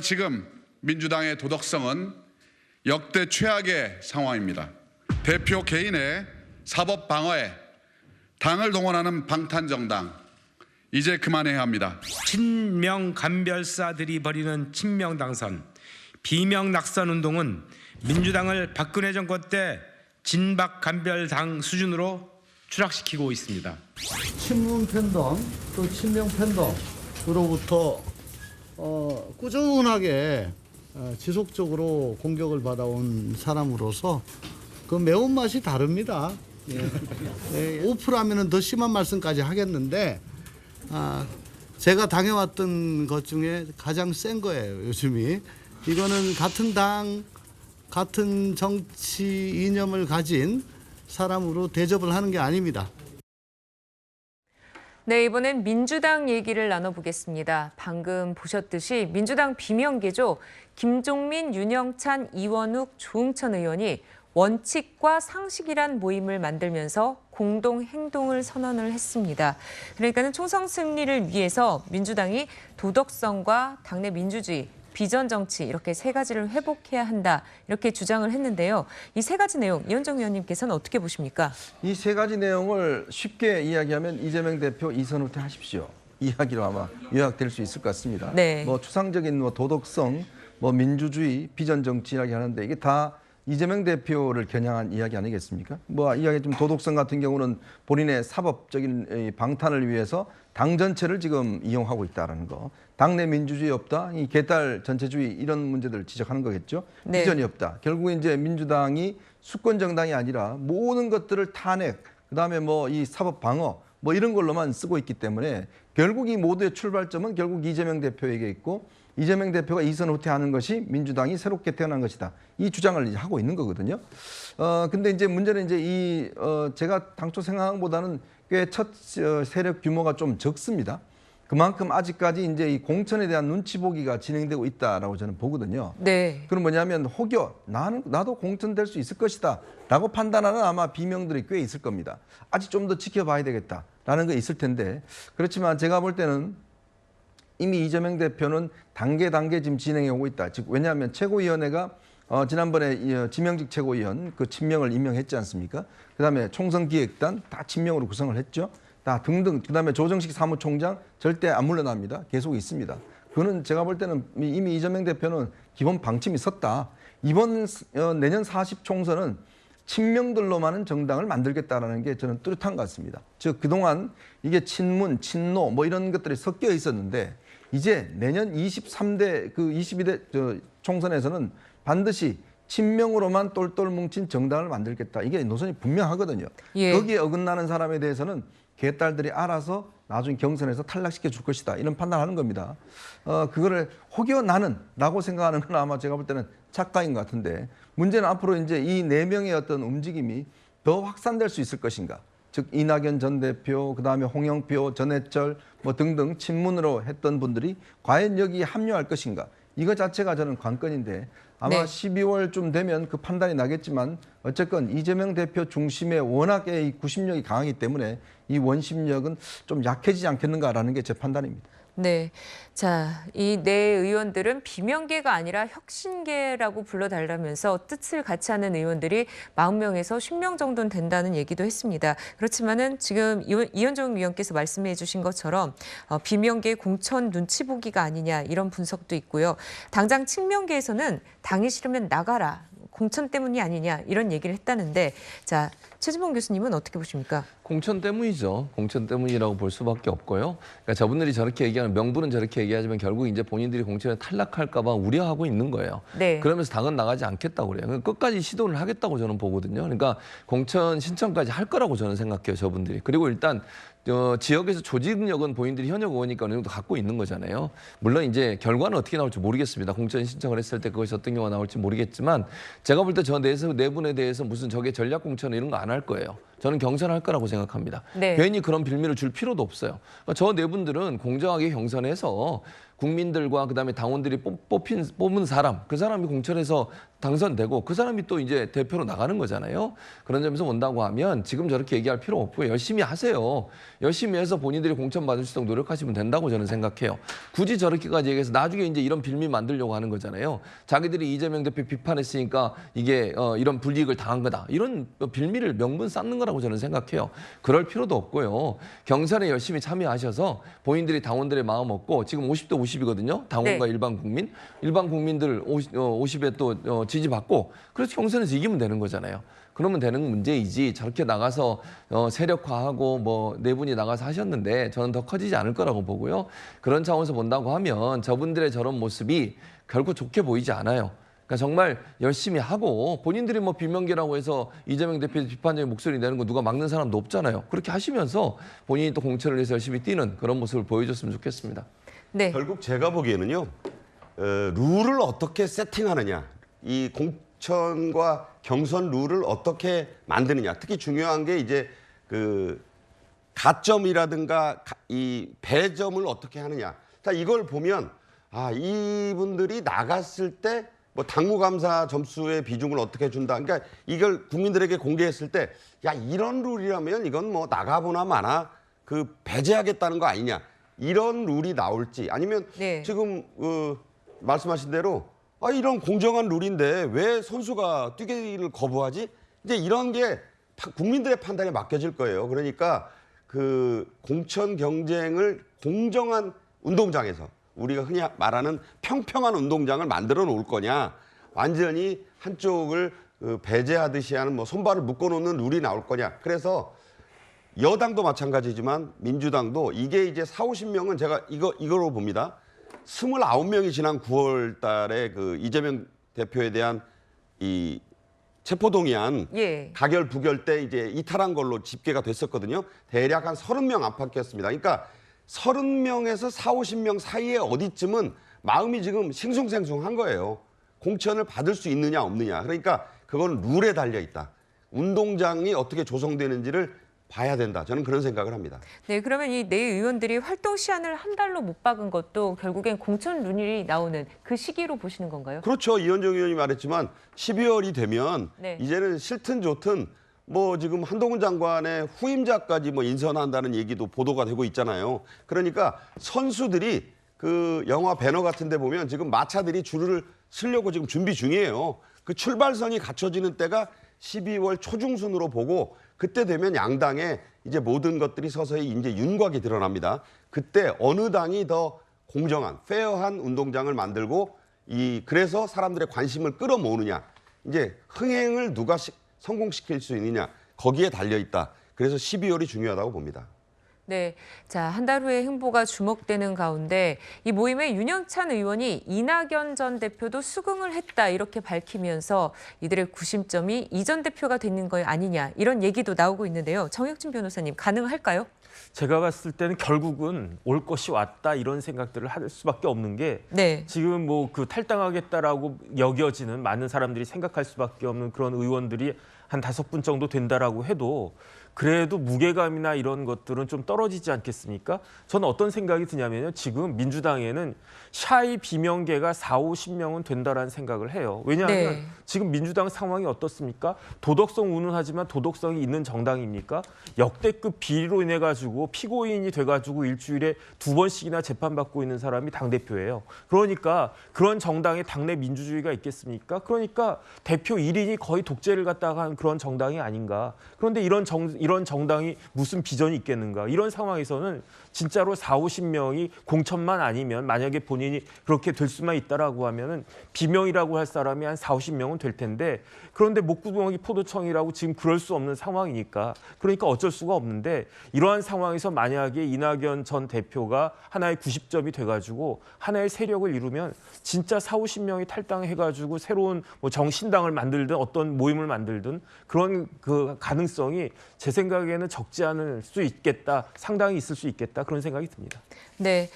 지금 민주당의 도덕성은 역대 최악의 상황입니다. 대표 개인의 사법 방어에 당을 동원하는 방탄정당, 이제 그만해야 합니다. 친명 간별사들이 벌이는 친명 당선, 비명 낙선 운동은 민주당을 박근혜 정권 때 진박 간별당 수준으로 추락시키고 있습니다. 친문 팬덤 또 친명 팬덤으로부터 꾸준하게 지속적으로 공격을 받아온 사람으로서 그 매운맛이 다릅니다. 예. 오프라면은 더 심한 말씀까지 하겠는데 제가 당해왔던 것 중에 가장 센 거예요. 요즘이 이거는 같은 당 같은 정치 이념을 가진 사람으로 대접을 하는 게 아닙니다. 네, 이번엔 민주당 얘기를 나눠보겠습니다. 방금 보셨듯이 민주당 비명계죠. 김종민, 윤영찬, 이원욱, 조응천 의원이 원칙과 상식이란 모임을 만들면서 공동 행동을 선언을 했습니다. 그러니까는 총선 승리를 위해서 민주당이 도덕성과 당내 민주주의, 비전 정치 이렇게 세 가지를 회복해야 한다 이렇게 주장을 했는데요. 이 세 가지 내용 이현정 의원님께서는 어떻게 보십니까? 이 세 가지 내용을 쉽게 이야기하면 이재명 대표 이선 후퇴하십시오. 이야기로 아마 요약될 수 있을 것 같습니다. 네. 뭐 추상적인 도덕성, 민주주의, 비전 정치 이야기 하는데 이게 다 이재명 대표를 겨냥한 이야기 아니겠습니까? 이야기 좀 도덕성 같은 경우는 본인의 사법적인 방탄을 위해서 당 전체를 지금 이용하고 있다는 거. 당내 민주주의 없다, 이 개딸 전체주의 이런 문제들을 지적하는 거겠죠. 네. 비전이 없다. 결국 이제 민주당이 수권 정당이 아니라 모든 것들을 탄핵, 그다음에 이 사법 방어 이런 걸로만 쓰고 있기 때문에 결국 이 모두의 출발점은 결국 이재명 대표에게 있고 이재명 대표가 이선 후퇴하는 것이 민주당이 새롭게 태어난 것이다. 이 주장을 이제 하고 있는 거거든요. 근데 이제 문제는 이제 제가 당초 생각한 것보다는 꽤 첫 세력 규모가 좀 적습니다. 그만큼 아직까지 이제 이 공천에 대한 눈치 보기가 진행되고 있다라고 저는 보거든요. 네. 그럼 뭐냐면 혹여 나도 공천될 수 있을 것이다라고 판단하는 아마 비명들이 꽤 있을 겁니다. 아직 좀 더 지켜봐야 되겠다라는 게 있을 텐데 그렇지만 제가 볼 때는 이미 이재명 대표는 단계 지금 진행해 오고 있다. 즉 왜냐하면 최고위원회가 지난번에 지명직 최고위원 그 친명을 임명했지 않습니까? 그다음에 총선기획단 다 친명으로 구성을 했죠. 다 등등. 그다음에 조정식 사무총장 절대 안 물러납니다. 계속 있습니다. 그거는 제가 볼 때는 이미 이재명 대표는 기본 방침이 섰다. 이번 내년 40 총선은 친명들로만은 정당을 만들겠다라는 게 저는 뚜렷한 것 같습니다. 즉 그동안 이게 친문, 친노 이런 것들이 섞여 있었는데 이제 내년 23대 22대 총선에서는 반드시 친명으로만 똘똘 뭉친 정당을 만들겠다. 이게 노선이 분명하거든요. 예. 거기에 어긋나는 사람에 대해서는 개딸들이 알아서 나중에 경선에서 탈락시켜 줄 것이다. 이런 판단을 하는 겁니다. 그거를 혹여 나는라고 생각하는 건 아마 제가 볼 때는 착각인 것 같은데 문제는 앞으로 이제 이 네 명의 어떤 움직임이 더 확산될 수 있을 것인가. 즉 이낙연 전 대표, 그다음에 홍영표, 전해철 등등 친문으로 했던 분들이 과연 여기에 합류할 것인가. 이거 자체가 저는 관건인데 아마 네. 12월쯤 되면 그 판단이 나겠지만 어쨌건 이재명 대표 중심의 워낙에 이 구심력이 강하기 때문에 이 원심력은 좀 약해지지 않겠는가라는 게 제 판단입니다. 네. 자, 이 네 의원들은 비명계가 아니라 혁신계라고 불러달라면서 뜻을 같이 하는 의원들이 40명에서 10명 정도는 된다는 얘기도 했습니다. 그렇지만은 지금 이현정 위원께서 말씀해 주신 것처럼 비명계 공천 눈치 보기가 아니냐 이런 분석도 있고요. 당장 친명계에서는 당이 싫으면 나가라. 공천 때문이 아니냐 이런 얘기를 했다는데 자 최진봉 교수님은 어떻게 보십니까? 공천 때문이죠. 공천 때문이라고 볼 수밖에 없고요. 그러니까 저분들이 저렇게 얘기하는 명분은 저렇게 얘기하지만 결국 이제 본인들이 공천에 탈락할까 봐 우려하고 있는 거예요. 네. 그러면서 당은 나가지 않겠다고 그래요. 그러니까 끝까지 시도를 하겠다고 저는 보거든요. 그러니까 공천 신청까지 할 거라고 저는 생각해요. 저분들이. 그리고 일단 지역에서 조직력은 본인들이 현역 의원이니까 어느 정도 갖고 있는 거잖아요. 물론 이제 결과는 어떻게 나올지 모르겠습니다. 공천 신청을 했을 때 그것이 어떤 경우가 나올지 모르겠지만 제가 볼 때 저 네 분에 대해서 무슨 저게 전략 공천 이런 거 안 할 거예요. 저는 경선할 거라고 생각합니다. 네. 괜히 그런 빌미를 줄 필요도 없어요. 그러니까 저 네 분들은 공정하게 경선해서 국민들과 그다음에 당원들이 뽑은 사람, 그 사람이 공천에서 당선되고 그 사람이 또 이제 대표로 나가는 거잖아요. 그런 점에서 본다고 하면 지금 저렇게 얘기할 필요 없고요. 열심히 하세요. 열심히 해서 본인들이 공천 받을 수 있도록 노력하시면 된다고 저는 생각해요. 굳이 저렇게까지 얘기해서 나중에 이제 이런 빌미 만들려고 하는 거잖아요. 자기들이 이재명 대표 비판했으니까 이게 이런 불이익을 당한 거다. 이런 빌미를 명분 쌓는 거라고 저는 생각해요. 그럴 필요도 없고요. 경선에 열심히 참여하셔서 본인들이 당원들의 마음 얻고 지금 50대 50이거든요. 당원과 네. 일반 국민들 50에 또 지지받고 그래서 경선에서 이기면 되는 거잖아요. 그러면 되는 문제이지 저렇게 나가서 세력화하고 뭐 네 분이 나가서 하셨는데 저는 더 커지지 않을 거라고 보고요. 그런 차원에서 본다고 하면 저분들의 저런 모습이 결코 좋게 보이지 않아요. 그러니까 정말 열심히 하고 본인들이 뭐 비명계라고 해서 이재명 대표 비판적인 목소리 내는 거 누가 막는 사람도 없잖아요. 그렇게 하시면서 본인이 또 공천을 위해서 열심히 뛰는 그런 모습을 보여줬으면 좋겠습니다. 네. 결국 제가 보기에는요, 룰을 어떻게 세팅하느냐, 이 공천과 경선 룰을 어떻게 만드느냐, 특히 중요한 게 이제 그 가점이라든가 이 배점을 어떻게 하느냐. 자, 이걸 보면 아, 이분들이 나갔을 때 뭐 당무감사 점수의 비중을 어떻게 준다. 그러니까 이걸 국민들에게 공개했을 때 야, 이런 룰이라면 이건 뭐 나가보나 마나 그 배제하겠다는 거 아니냐. 이런 룰이 나올지 아니면 네. 지금 말씀하신 대로 아, 이런 공정한 룰인데 왜 선수가 뛰기를 거부하지? 이제 이런 게 국민들의 판단에 맡겨질 거예요. 그러니까 그 공천 경쟁을 공정한 운동장에서 우리가 흔히 말하는 평평한 운동장을 만들어 놓을 거냐, 완전히 한쪽을 배제하듯이 하는 뭐 손발을 묶어놓는 룰이 나올 거냐. 그래서 여당도 마찬가지지만 민주당도 이게 이제 40~50명은 제가 이거로 봅니다. 29명이 지난 9월 달에 그 이재명 대표에 대한 이 체포동의안 예. 가결 부결 때 이제 이탈한 걸로 집계가 됐었거든요. 대략 한 30명 안팎이었습니다. 그러니까 30명에서 40~50명 사이에 어디쯤은 마음이 지금 싱숭생숭한 거예요. 공천을 받을 수 있느냐 없느냐. 그러니까 그건 룰에 달려 있다. 운동장이 어떻게 조성되는지를 봐야 된다. 저는 그런 생각을 합니다. 네, 그러면 이 네 의원들이 활동 시한을 한 달로 못 박은 것도 결국엔 공천 룰이 나오는 그 시기로 보시는 건가요? 그렇죠. 이현정 의원이 말했지만 12월이 되면 네. 이제는 싫든 좋든 뭐 지금 한동훈 장관의 후임자까지 뭐 인선한다는 얘기도 보도가 되고 있잖아요. 그러니까 선수들이 그 영화 배너 같은 데 보면 지금 마차들이 줄을 서려고 지금 준비 중이에요. 그 출발선이 갖춰지는 때가 12월 초중순으로 보고 그때 되면 양당에 이제 모든 것들이 서서히 이제 윤곽이 드러납니다. 그때 어느 당이 더 공정한, 페어한 운동장을 만들고 그래서 사람들의 관심을 끌어모으느냐. 이제 흥행을 누가 성공시킬 수 있느냐. 거기에 달려 있다. 그래서 12월이 중요하다고 봅니다. 네, 자, 한 달 후에 행보가 주목되는 가운데 이 모임에 윤영찬 의원이 이낙연 전 대표도 수긍을 했다 이렇게 밝히면서 이들의 구심점이 이 전 대표가 되는 거 아니냐 이런 얘기도 나오고 있는데요. 정혁진 변호사님 가능할까요? 제가 봤을 때는 결국은 올 것이 왔다 이런 생각들을 할 수밖에 없는 게 네. 지금 뭐 그 탈당하겠다라고 여겨지는 많은 사람들이 생각할 수밖에 없는 그런 의원들이 한 5분 정도 된다라고 해도 그래도 무게감이나 이런 것들은 좀 떨어지지 않겠습니까? 저는 어떤 생각이 드냐면요. 지금 민주당에는 샤이 비명계가 40~50명은 된다라는 생각을 해요. 왜냐하면 네. 지금 민주당 상황이 어떻습니까? 도덕성 운운하지만 도덕성이 있는 정당입니까? 역대급 비리로 인해 가지고 피고인이 돼 가지고 일주일에 2번씩이나 재판받고 있는 사람이 당대표예요. 그러니까 그런 정당에 당내 민주주의가 있겠습니까? 그러니까 대표 1인이 거의 독재를 갖다가 한 그런 정당이 아닌가. 그런데 이런 정당이 무슨 비전이 있겠는가. 이런 상황에서는 진짜로 40~50명이 공천만 아니면 만약에 본인이 그렇게 될 수만 있다라고 하면은 비명이라고 할 사람이 한 40~50명은 될 텐데 그런데 목구멍이 포도청이라고 지금 그럴 수 없는 상황이니까 그러니까 어쩔 수가 없는데 이러한 상황에서 만약에 이낙연 전 대표가 하나의 90점이 돼가지고 하나의 세력을 이루면 진짜 40~50명이 탈당해가지고 새로운 뭐 정신당을 만들든 어떤 모임을 만들든 그런 그 가능성이 제 생각에는 적지 않을 수 있겠다, 상당히 있을 수 있겠다 그런 생각이 듭니다. 네,